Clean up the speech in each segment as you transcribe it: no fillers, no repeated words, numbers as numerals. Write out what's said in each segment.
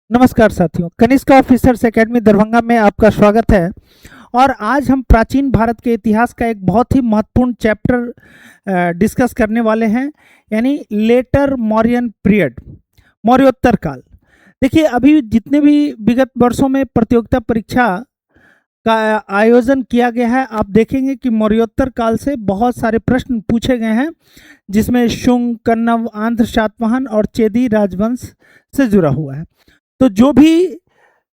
नमस्कार साथियों, Kanishka officers academy Darbhanga में आपका स्वागत है। और आज हम प्राचीन भारत के इतिहास का एक बहुत ही महत्वपूर्ण चैप्टर डिस्कस करने वाले हैं, यानी लेटर मौर्यन पीरियड, मौर्योत्तर काल। देखिए, अभी जितने भी विगत वर्षों में प्रतियोगिता परीक्षा का आयोजन किया गया है, आप देखेंगे कि मौर्योत्तर काल से बहुत सारे प्रश्न पूछे गए हैं, जिसमें शुंग, कन्नव, आंध्र सातवाहन और चेदी राजवंश से जुड़ा हुआ है। तो जो भी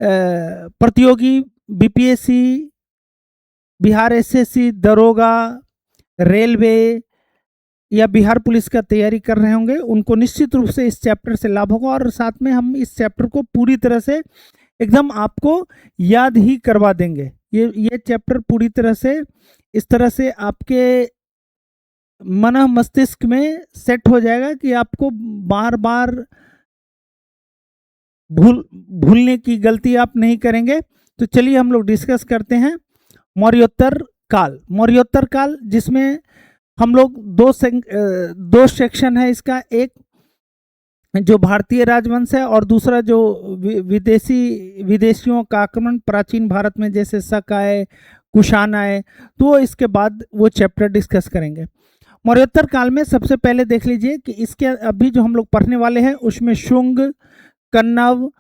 प्रतियोगी बीपीएससी, बिहार एसएससी, दरोगा, रेलवे या बिहार पुलिस का तैयारी कर रहे होंगे, उनको निश्चित रूप से इस चैप्टर से लाभ होगा। और साथ में हम इस चैप्टर को पूरी तरह से एकदम आपको याद ही करवा देंगे। ये चैप्टर पूरी तरह से इस तरह से आपके मन मस्तिष्क में सेट हो जाएगा कि आपको बार बार भूलने की गलती आप नहीं करेंगे। तो चलिए हम लोग डिस्कस करते हैं मौर्योत्तर काल। मौर्योत्तर काल जिसमें हम लोग दो सेक्शन है इसका, एक जो भारतीय राजवंश है और दूसरा जो विदेशियों का आक्रमण प्राचीन भारत में, जैसे शक आए, कुषाण आए, तो इसके बाद वो चैप्टर डिस्कस करेंगे। मौर्योत्तर काल में सबसे पहले देख लीजिए कि इसके अभी जो हम लोग पढ़ने वाले हैं उसमें शुंग, कन्नव,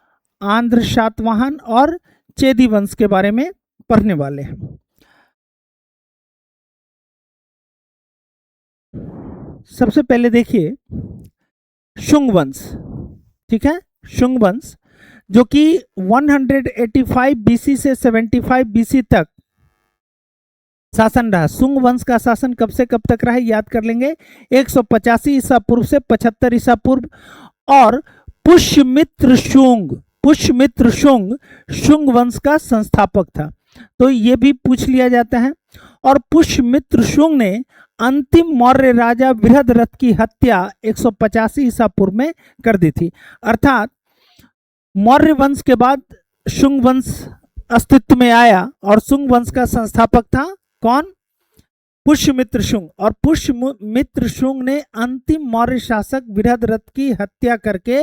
आंध्र सातवाहन और चेदी वंश के बारे में पढ़ने वाले हैं। सबसे पहले देखिए शुंग वंश, ठीक है। शुंग वंश जो कि 185 बीसी से 75 बीसी तक शासन रहा। शुंग वंश का शासन कब से कब तक रहा है याद कर लेंगे। 185 ईसा पूर्व से 75 ईसा पूर्व। और पुष्यमित्र शुंग शुंग वंश का संस्थापक था, तो ये भी पूछ लिया जाता है। और पुष्यमित्र शुंग ने अंतिम मौर्य राजा बृहद्रथ की हत्या 185 ईसा पूर्व में कर दी थी। अर्थात मौर्य वंश के बाद शुंग वंश अस्तित्व में आया और शुंग वंश का संस्थापक था कौन? पुष्यमित्र शुंग। और पुष्यमित्र शुंग ने अंतिम मौर्य शासक बृहद्रथ की हत्या करके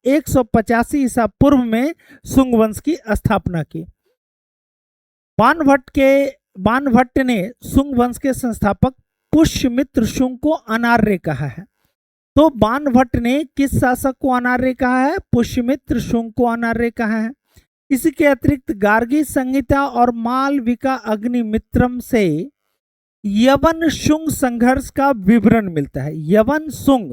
185 ईसा पूर्व में शुंग वंश की स्थापना की। बाणभट्ट ने शुंग वंश के संस्थापक पुष्यमित्र शुंग को अनार्य कहा है। तो बाणभट्ट ने किस शासक को अनार्य कहा है? पुष्यमित्र शुंग को अनार्य कहा है। इसके अतिरिक्त गार्गी संहिता और मालविका अग्निमित्रम से यवन शुंग संघर्ष का विवरण मिलता है। यवन शुंग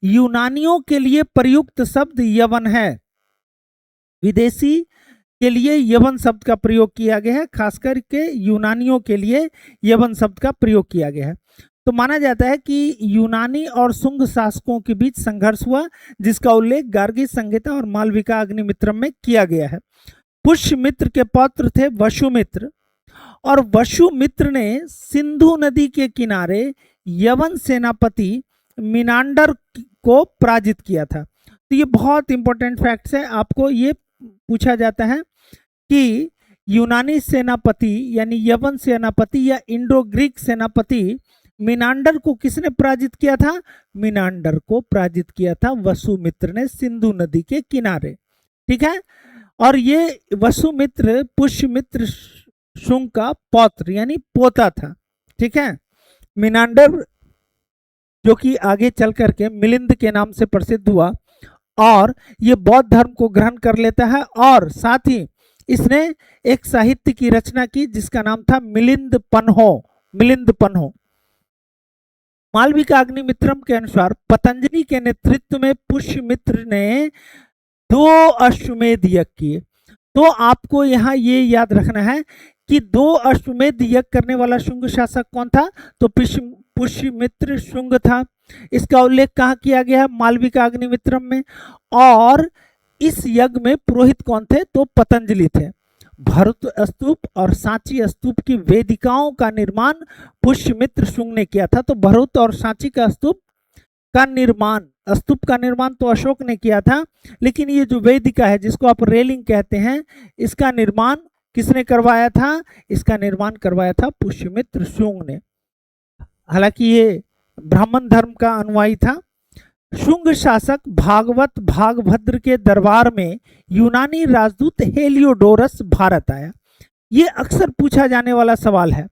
यूनानियों के लिए प्रयुक्त शब्द यवन है। विदेशी के लिए यवन शब्द का प्रयोग किया गया है, खासकर के यूनानियों के लिए यवन शब्द का प्रयोग किया गया है। तो माना जाता है कि यूनानी और शुंग शासकों के बीच संघर्ष हुआ, जिसका उल्लेख गार्गी संहिता और मालविका अग्निमित्रम में किया गया है। पुष्यमित्र के पौत्र थे वसुमित्र, और वसुमित्र ने सिंधु नदी के किनारे यवन सेनापति मिनांडर को पराजित किया था। तो ये बहुत इंपॉर्टेंट फैक्ट्स है। आपको ये पूछा जाता है कि यूनानी सेनापति यानी यवन सेनापति या इंडो ग्रीक सेनापति मिनांडर को किसने पराजित किया था? मिनांडर को पराजित किया था वसुमित्र ने सिंधु नदी के किनारे, ठीक है। और ये वसुमित्र पुष्यमित्र शुंग का पौत्र यानी पोता था, ठीक है। मिनांडर जो कि आगे चल करके मिलिंद के नाम से प्रसिद्ध हुआ, और ये बौद्ध धर्म को ग्रहण कर लेता है, और साथ ही इसने एक साहित्य की रचना की जिसका नाम था मिलिंद पन्हो। मालविका अग्निमित्रम के अनुसार पतंजलि के नेतृत्व में पुष्यमित्र ने 2 अश्वमेध यज्ञ किए। तो आपको यहाँ ये याद रखना है कि 2 अश्वमेध यज्ञ करने वाला शुंग शासक कौन था? तो पुष्यमित्र शुंग था। इसका उल्लेख कहाँ किया गया है? मालविका अग्निमित्रम में। और इस यज्ञ में पुरोहित कौन थे? तो पतंजलि थे। भरत स्तूप और सांची स्तूप की वेदिकाओं का निर्माण पुष्यमित्र शुंग ने किया था। तो भरत और सांची का स्तूप का निर्माण तो अशोक ने किया था, लेकिन ये जो वेदिका है जिसको आप रेलिंग कहते हैं, इसका निर्माण किसने करवाया था? इसका निर्माण करवाया था पुष्यमित्र शुंग ने। हालांकि ये ब्राह्मण धर्म का अनुयायी था। शुंग शासक भागवत भागभद्र के दरबार में यूनानी राजदूत हेलियोडोरस भारत आया। ये अक्सर पूछा जाने वाला सवाल है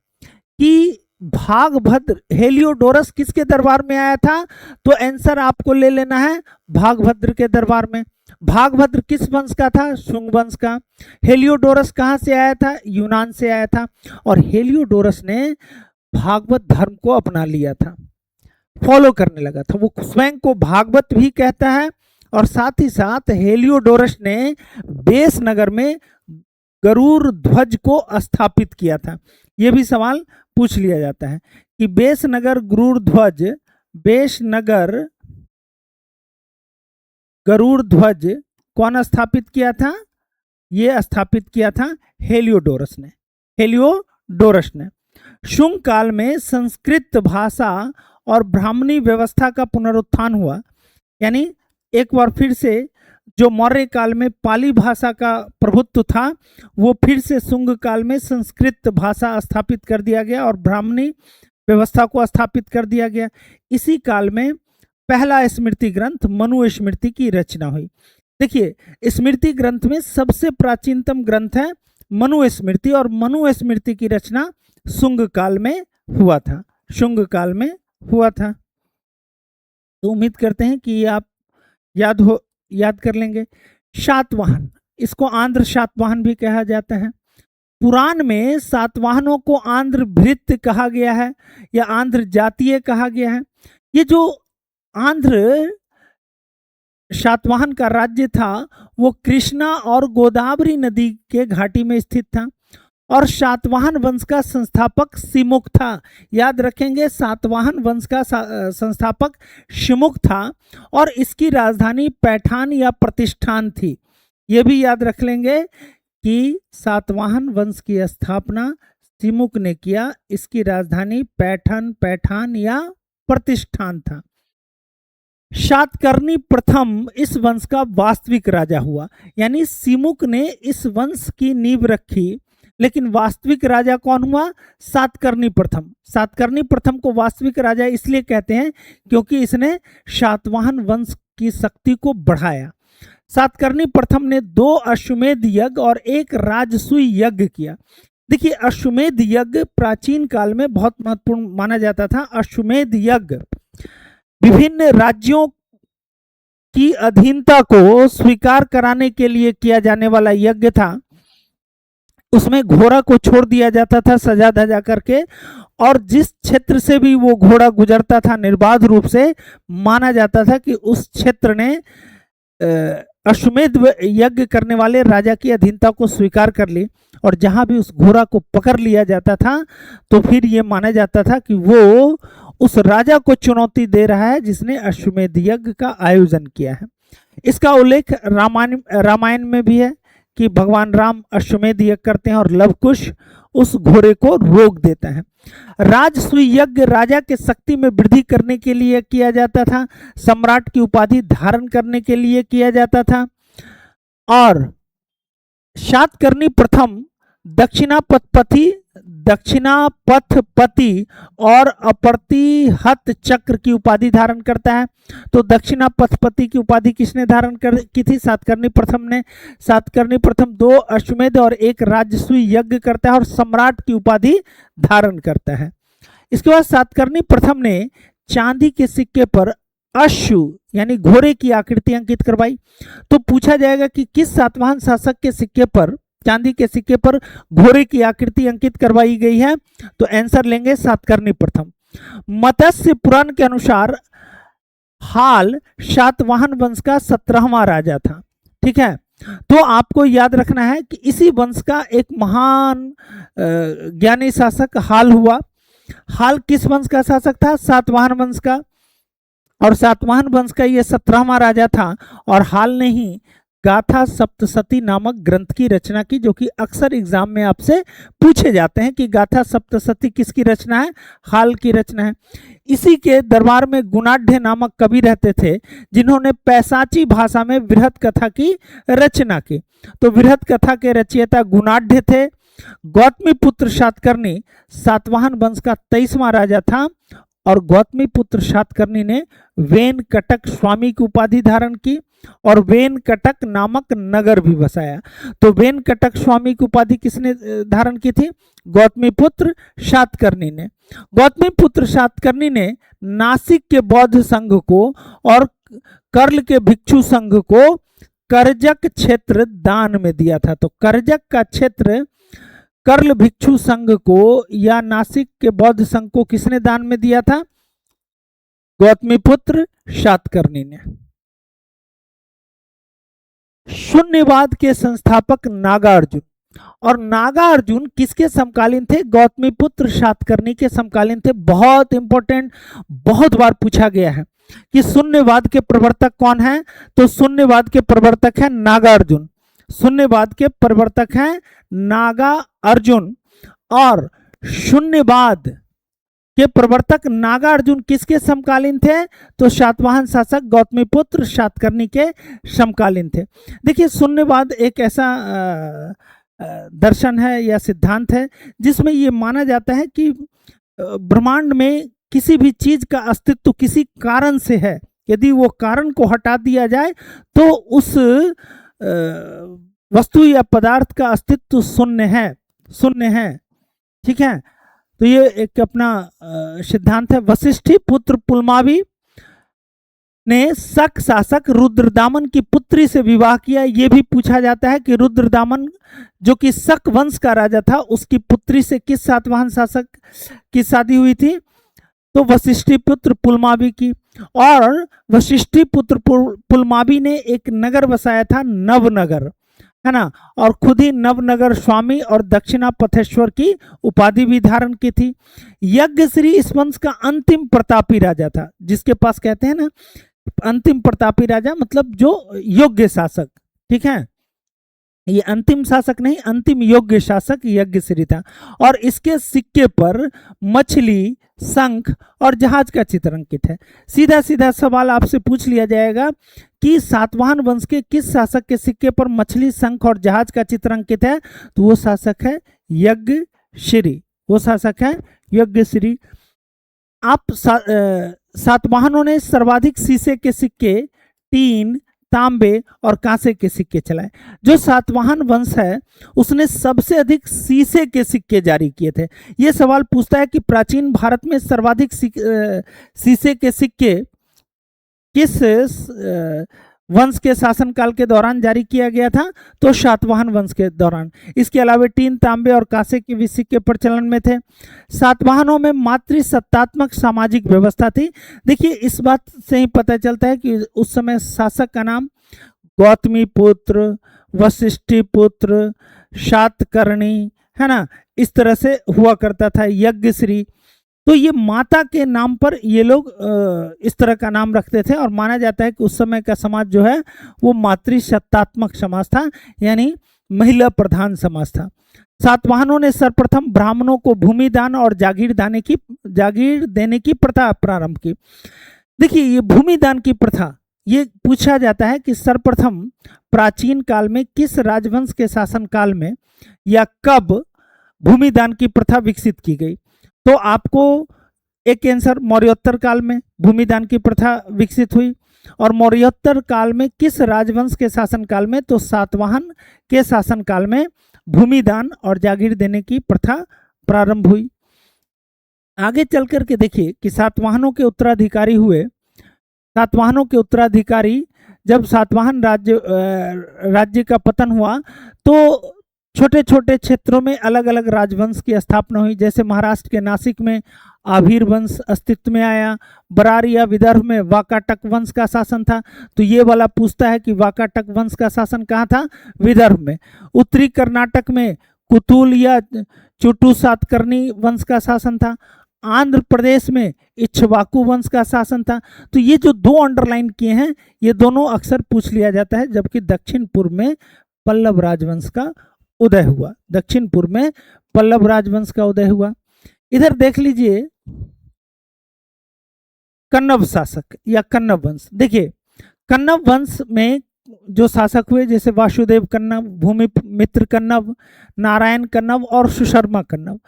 कि भागभद्र हेलियोडोरस किसके दरबार में आया था, तो आंसर आपको ले लेना है भागभद्र के दरबार में। भागभद्र किस वंश का था, शुंग वंश का। हेलियोडोरस कहाँ से आया था, यूनान से आया था। और हेलियोडोरस ने भागवत धर्म को अपना लिया था, फॉलो करने लगा था। वो स्वयं को भागवत भी कहता है और साथ ही साथ हेलियोडोरस ने बेस नगर में गरुड़ ध्वज को स्थापित किया था। यह भी सवाल पूछ लिया जाता है कि बेस नगर गरुड़ ध्वज कौन स्थापित किया था, यह स्थापित किया था हेलियोडोरस ने। शुंग काल में संस्कृत भाषा और ब्राह्मणी व्यवस्था का पुनरुत्थान हुआ, यानी एक बार फिर से जो मौर्य काल में पाली भाषा का प्रभुत्व था वो फिर से शुंग काल में संस्कृत भाषा स्थापित कर दिया गया और ब्राह्मणी व्यवस्था को स्थापित कर दिया गया। इसी काल में पहला स्मृति ग्रंथ मनुस्मृति की रचना हुई। देखिए, स्मृति ग्रंथ में सबसे प्राचीनतम ग्रंथ है मनुस्मृति और मनुस्मृति की रचना शुंग काल में हुआ था, तो उम्मीद करते हैं कि आप याद कर लेंगे। सातवाहन, इसको आंध्र सातवाहन भी कहा जाता है। पुराण में सातवाहनों को आंध्र भृत्य कहा गया है या आंध्र जातीय कहा गया है। ये जो आंध्र सातवाहन का राज्य था वो कृष्णा और गोदावरी नदी के घाटी में स्थित था और सातवाहन वंश का संस्थापक सिमुक था। याद रखेंगे, सातवाहन वंश का संस्थापक सिमुक था और इसकी राजधानी पैठान या प्रतिष्ठान थी। यह भी याद रख लेंगे कि सातवाहन वंश की स्थापना सिमुक ने किया, इसकी राजधानी पैठान या प्रतिष्ठान था। सातकर्णी प्रथम इस वंश का वास्तविक राजा हुआ, यानी सिमुक ने इस वंश की नींव रखी, लेकिन वास्तविक राजा कौन हुआ, सातकर्णी प्रथम। सातकर्णी प्रथम को वास्तविक राजा इसलिए कहते हैं क्योंकि इसने सातवाहन वंश की शक्ति को बढ़ाया। सातकर्णी प्रथम ने 2 अश्वमेध यज्ञ और 1 राजसूय यज्ञ किया। देखिए, अश्वमेध यज्ञ प्राचीन काल में बहुत महत्वपूर्ण माना जाता था। अश्वमेध यज्ञ विभिन्न राज्यों की अधीनता को स्वीकार कराने के लिए किया जाने वाला यज्ञ था। उसमें घोड़ा को छोड़ दिया जाता था सजा धजा करके, और जिस क्षेत्र से भी वो घोड़ा गुजरता था निर्बाध रूप से माना जाता था कि उस क्षेत्र ने अश्वमेध यज्ञ करने वाले राजा की अधीनता को स्वीकार कर ली। और जहां भी उस घोड़ा को पकड़ लिया जाता था तो फिर ये माना जाता था कि वो उस राजा को चुनौती दे रहा है जिसने अश्वमेध यज्ञ का आयोजन किया है। इसका उल्लेख रामायण में भी है कि भगवान राम अश्वमेध यज्ञ करते हैं और लवकुश उस घोड़े को रोक देता है। राजसूय यज्ञ राजा के शक्ति में वृद्धि करने के लिए किया जाता था, सम्राट की उपाधि धारण करने के लिए किया जाता था। और सातकर्णी प्रथम दक्षिणापथपति और अप्रतिहत चक्र की उपाधि धारण करता है। तो दक्षिणापथपति की उपाधि किसने धारण की थी, सातकर्णी प्रथम ने। सातकर्णी प्रथम 2 अश्वमेध और 1 राजसूय यज्ञ करता है और सम्राट की उपाधि धारण करता है। इसके बाद सातकर्णी प्रथम ने चांदी के सिक्के पर अश्व यानी घोड़े की आकृति अंकित करवाई। तो पूछा जाएगा कि किस सातवाहन शासक के सिक्के पर, चांदी के सिक्के पर घोड़े की आकृति अंकित करवाई गई है, तो आंसर लेंगे सातकर्णी प्रथम। मत्स्य पुराण के अनुसार हाल सातवाहन वंश का 17वां राजा था। ठीक है, तो आपको याद रखना है कि इसी वंश का एक महान ज्ञानी शासक हाल हुआ। हाल किस वंश का शासक था, सातवाहन वंश का, और सातवाहन वंश का ये 17वां राजा था। और हाल ने ही गाथा सप्तशती नामक ग्रंथ की रचना की, जो कि अक्सर एग्जाम में आपसे पूछे जाते हैं कि गाथा सप्तशती किसकी रचना है, हाल की रचना है। इसी के दरबार में गुणाढ़ नामक कवि रहते थे जिन्होंने पैसाची भाषा में वृहत कथा की रचना की। तो वृहत कथा के रचयिता गुणाढ़ थे। गौतमी पुत्र सातकर्णी सातवाहन वंश का 23वां राजा था और गौतमीपुत्र सातकर्णी ने वेनकटक स्वामी की उपाधि धारण की और वेनकटक नामक नगर भी बसाया। तो वेनकटक स्वामी की उपाधि किसने धारण की थी? गौतमीपुत्र सातकर्णी ने। गौतमीपुत्र सातकर्णी ने नासिक के बौद्ध संघ को और कर्ल के भिक्षु संघ को करजक क्षेत्र दान में दिया था। तो करजक का क्षेत्र कर्ल भिक्षु संघ को या नासिक के बौद्ध संघ को किसने दान में दिया था? गौतमीपुत्र सातकर्णी ने। शून्यवाद के संस्थापक नागार्जुन, और नागार्जुन किसके समकालीन थे? गौतमीपुत्र सातकर्णी के समकालीन थे। बहुत इंपॉर्टेंट, बहुत बार पूछा गया है कि शून्यवाद के प्रवर्तक कौन है? तो शून्यवाद के प्रवर्तक है नागार्जुन। शून्यवाद के प्रवर्तक हैं नागार्जुन। और शून्यवाद के प्रवर्तक नागार्जुन किसके समकालीन थे? तो सातवाहन शासक गौतमीपुत्र सातकर्णी के समकालीन थे। देखिए, शून्यवाद एक ऐसा दर्शन है या सिद्धांत है जिसमें ये माना जाता है कि ब्रह्मांड में किसी भी चीज का अस्तित्व किसी कारण से है। यदि वो कारण को हटा दिया जाए तो उस वस्तु या पदार्थ का अस्तित्व शून्य है, शून्य है। ठीक है, तो ये एक अपना सिद्धांत है। वशिष्ठी पुत्र पुलमावी ने शक शासक रुद्रदामन की पुत्री से विवाह किया। ये भी पूछा जाता है कि रुद्रदामन जो कि शक वंश का राजा था, उसकी पुत्री से किस सातवाहन शासक की शादी हुई थी? तो वशिष्ठी पुत्र पुलमावी की। और वशिष्ठी पुत्र पुलमावी ने एक नगर बसाया था, नवनगर, है ना, और खुद ही नवनगर स्वामी और दक्षिणा पथेश्वर की उपाधि भी धारण की थी। यज्ञश्री इस वंश का अंतिम प्रतापी राजा था, जिसके पास कहते हैं ना अंतिम प्रतापी राजा, मतलब जो योग्य शासक। ठीक है, ये अंतिम शासक नहीं, अंतिम योग्य शासक यज्ञश्री था। और इसके सिक्के पर मछली, शंख और जहाज का चित्र अंकित है। सीधा सीधा सवाल आपसे पूछ लिया जाएगा कि सातवाहन वंश के किस शासक के सिक्के पर मछली, शंख और जहाज का चित्र अंकित है? तो वो शासक है यज्ञश्री, वो शासक है यज्ञश्री। आप सातवाहनों ने सर्वाधिक शीशे के सिक्के, टीन, तांबे और कांसे के सिक्के चलाए। जो सातवाहन वंश है उसने सबसे अधिक शीशे के सिक्के जारी किए थे। यह सवाल पूछता है कि प्राचीन भारत में सर्वाधिक शीशे के सिक्के किस वंश के शासनकाल के दौरान जारी किया गया था? तो सातवाहन वंश के दौरान। इसके अलावा टीन, तांबे और कांसे के भी सिक्के प्रचलन में थे। सातवाहनों में मातृसत्तात्मक सामाजिक व्यवस्था थी। देखिए, इस बात से ही पता चलता है कि उस समय शासक का नाम गौतमीपुत्र, वशिष्ठीपुत्र, सातकर्णी, है ना, इस तरह से हुआ करता था, यज्ञश्री। तो ये माता के नाम पर ये लोग इस तरह का नाम रखते थे। और माना जाता है कि उस समय का समाज जो है वो मातृसत्तात्मक समाज था, यानी महिला प्रधान समाज था। सातवाहनों ने सर्वप्रथम ब्राह्मणों को भूमि दान और जागीर देने की प्रथा प्रारंभ की। देखिए, ये भूमि दान की प्रथा, ये पूछा जाता है कि सर्वप्रथम प्राचीन काल में किस राजवंश के शासनकाल में या कब भूमि दान की प्रथा विकसित की गई? तो आपको एक आंसर, मौर्योत्तर काल में भूमिदान की प्रथा विकसित हुई। और मौर्योत्तर काल में किस राजवंश के शासनकाल में? तो सातवाहन के शासनकाल में भूमिदान और जागीर देने की प्रथा प्रारंभ हुई। आगे चल करके देखिए कि सातवाहनों के उत्तराधिकारी हुए। सातवाहनों के उत्तराधिकारी, जब सातवाहन राज्य का पतन हुआ तो छोटे छोटे क्षेत्रों में अलग अलग राजवंश की स्थापना हुई। जैसे महाराष्ट्र के नासिक में आभीर वंश अस्तित्व में आया। बरार या विदर्भ में वाकाटक वंश का शासन था। तो ये वाला पूछता है कि वाकाटक वंश का शासन कहाँ था? विदर्भ में। उत्तरी कर्नाटक में कुतुल या चुटू सातकर्णी वंश का शासन था। आंध्र प्रदेश में इक्ष्वाकु वंश का शासन था। तो ये जो दो अंडरलाइन किए हैं, ये दोनों अक्सर पूछ लिया जाता है। जबकि दक्षिण पूर्व में पल्लव राजवंश का उदय हुआ। दक्षिण पूर्व में पल्लव राजवंश का उदय हुआ। इधर देख लीजिए कन्नव शासक या कन्नव वंश। देखिए, कन्नव वंश में जो शासक हुए, जैसे वासुदेव कन्नव, भूमिमित्र कन्नव, नारायण कन्नव और सुशर्मा कन्नव।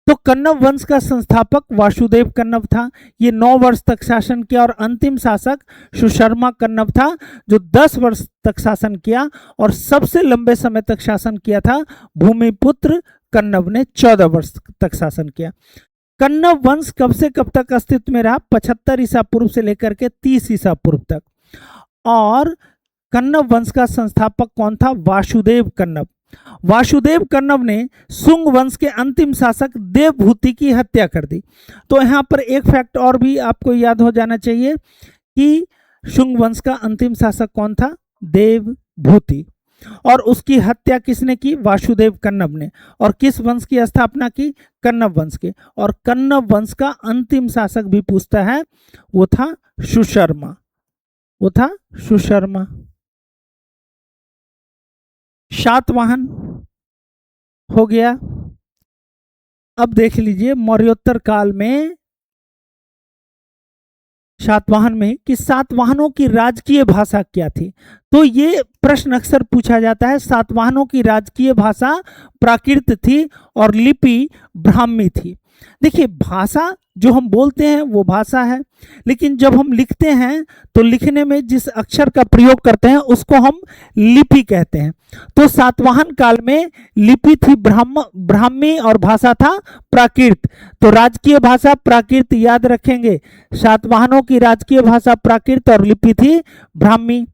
तो कन्नव वंश का संस्थापक वासुदेव कन्नव था। ये 9 वर्ष तक शासन किया और अंतिम शासक सुशर्मा कन्नव था जो 10 वर्ष तक शासन किया, और सबसे लंबे समय तक शासन किया था भूमिपुत्र कन्नव ने 14 वर्ष तक शासन किया। कन्नव वंश कब से कब तक अस्तित्व में रहा? 75 ईसा पूर्व से लेकर के 30 ईसा पूर्व तक। और कन्नव वंश का संस्थापक कौन था? वासुदेव कन्नव। वासुदेव कन्नव ने शुंग वंश के अंतिम शासक देवभूति की हत्या कर दी। तो यहाँ पर एक फैक्ट और भी आपको याद हो जाना चाहिए कि शुंग वंश का अंतिम शासक कौन था? देवभूति। और उसकी हत्या किसने की? वासुदेव कन्नव ने। और किस वंश की स्थापना की? कन्नव वंश के। और कन्नव वंश का अंतिम शासक भी पूछता है, वो था सुशर्मा। वो था सुशर्मा। सातवाहन हो गया। अब देख लीजिए मौर्योत्तर काल में सातवाहन में कि सातवाहनों की राजकीय भाषा क्या थी। तो ये प्रश्न अक्सर पूछा जाता है। सातवाहनों की राजकीय भाषा प्राकृत थी और लिपि ब्राह्मी थी। देखिए, भाषा जो हम बोलते हैं वो भाषा है, लेकिन जब हम लिखते हैं तो लिखने में जिस अक्षर का प्रयोग करते हैं उसको हम लिपि कहते हैं। तो सातवाहन काल में लिपि थी ब्राह्मी और भाषा था प्राकृत। तो राजकीय भाषा प्राकृत याद रखेंगे। सातवाहनों की राजकीय भाषा प्राकृत और लिपि थी ब्राह्मी।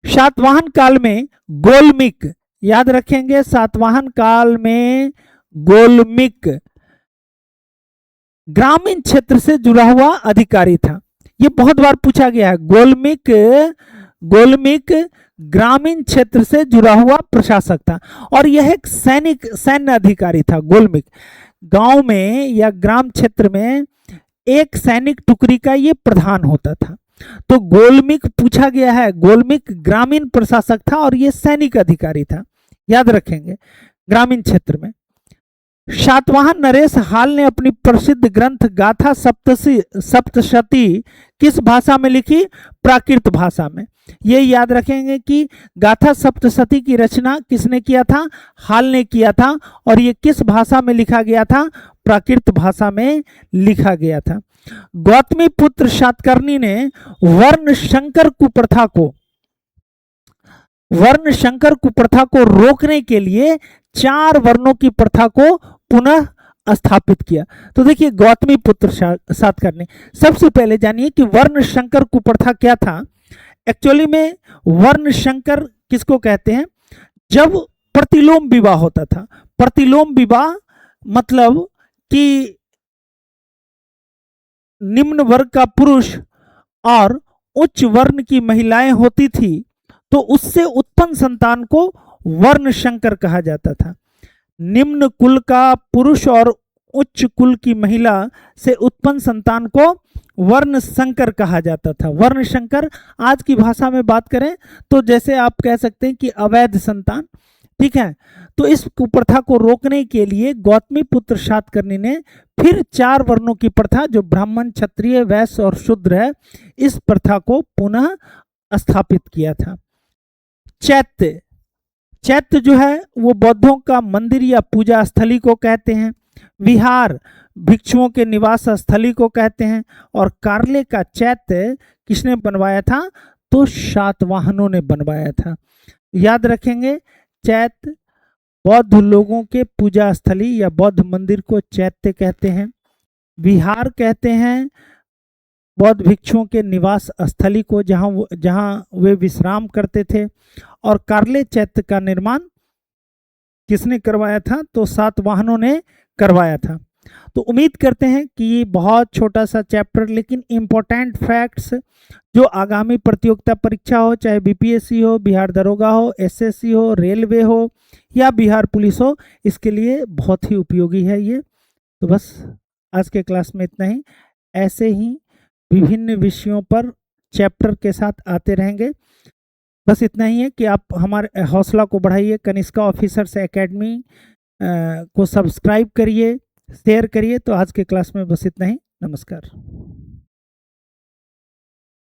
सातवाहन काल में गोलमिक याद रखेंगे। सातवाहन काल में गोलमिक ग्रामीण क्षेत्र से जुड़ा हुआ अधिकारी था। ये बहुत बार पूछा गया है। गोलमिक ग्रामीण क्षेत्र से जुड़ा हुआ प्रशासक था और यह एक सैन्य अधिकारी था। गोलमिक गांव में या ग्राम क्षेत्र में एक सैनिक टुकड़ी का ये प्रधान होता था। तो गोलमिक पूछा गया है। गोलमिक ग्रामीण प्रशासक था और ये सैनिक अधिकारी था, याद रखेंगे, ग्रामीण क्षेत्र में। सातवाहन नरेश हाल ने अपनी प्रसिद्ध ग्रंथ गाथा सप्तशती किस भाषा में लिखी? प्राकृत भाषा में। ये याद रखेंगे कि गाथा सप्तशती की रचना किसने किया था? हाल ने किया था। और ये किस भाषा में लिखा गया था? प्राकृत भाषा में लिखा गया था। गौतमी पुत्र सातकर्णी ने वर्ण शंकर कुप्रथा को रोकने के लिए 4 वर्णों की प्रथा को पुनः स्थापित किया। तो देखिए, गौतमी पुत्र सातकर्णी, सबसे पहले जानिए कि वर्ण शंकर कुप्रथा क्या था। एक्चुअली में वर्ण शंकर किसको कहते हैं? जब प्रतिलोम विवाह होता था। प्रतिलोम विवाह मतलब कि निम्न वर्ग का पुरुष और उच्च वर्ण की महिलाएं होती थी, तो उससे उत्पन्न संतान को वर्ण शंकर कहा जाता था। निम्न कुल का पुरुष और उच्च कुल की महिला से उत्पन्न संतान को वर्ण शंकर कहा जाता था। वर्ण शंकर आज की भाषा में बात करें तो जैसे आप कह सकते हैं कि अवैध संतान, ठीक है। तो इस कुप्रथा को रोकने के लिए गौतमी पुत्र सातकर्णी ने फिर 4 वर्णों की प्रथा, जो ब्राह्मण, क्षत्रिय, वैश्य और शूद्र है, इस प्रथा को पुनः स्थापित किया था। चैत्य जो है वो बौद्धों का मंदिर या पूजा स्थली को कहते हैं। विहार भिक्षुओं के निवास स्थली को कहते हैं। और कार्ले का चैत्य किसने बनवाया था? तो सातवाहनों ने बनवाया था। याद रखेंगे, चैत्य बौद्ध लोगों के पूजा स्थली या बौद्ध मंदिर को चैत्य कहते हैं। विहार कहते हैं बौद्ध भिक्षुओं के निवास स्थली को, जहां वे विश्राम करते थे। और कार्ले चैत्य का निर्माण किसने करवाया था? तो सातवाहनों ने करवाया था। तो उम्मीद करते हैं कि ये बहुत छोटा सा चैप्टर लेकिन इम्पोर्टेंट फैक्ट्स जो आगामी प्रतियोगिता परीक्षा हो, चाहे बीपीएससी हो, बिहार दरोगा हो, एसएससी हो, रेलवे हो या बिहार पुलिस हो, इसके लिए बहुत ही उपयोगी है ये। तो बस आज के क्लास में इतना ही। ऐसे ही विभिन्न विषयों पर चैप्टर के साथ आते रहेंगे। बस इतना ही है कि आप हमारे हौसला को बढ़ाइए। कनिष्का ऑफिसर्स एकेडमी को सब्सक्राइब करिए, शेयर करिए। तो आज के क्लास में बस इतना ही। नमस्कार।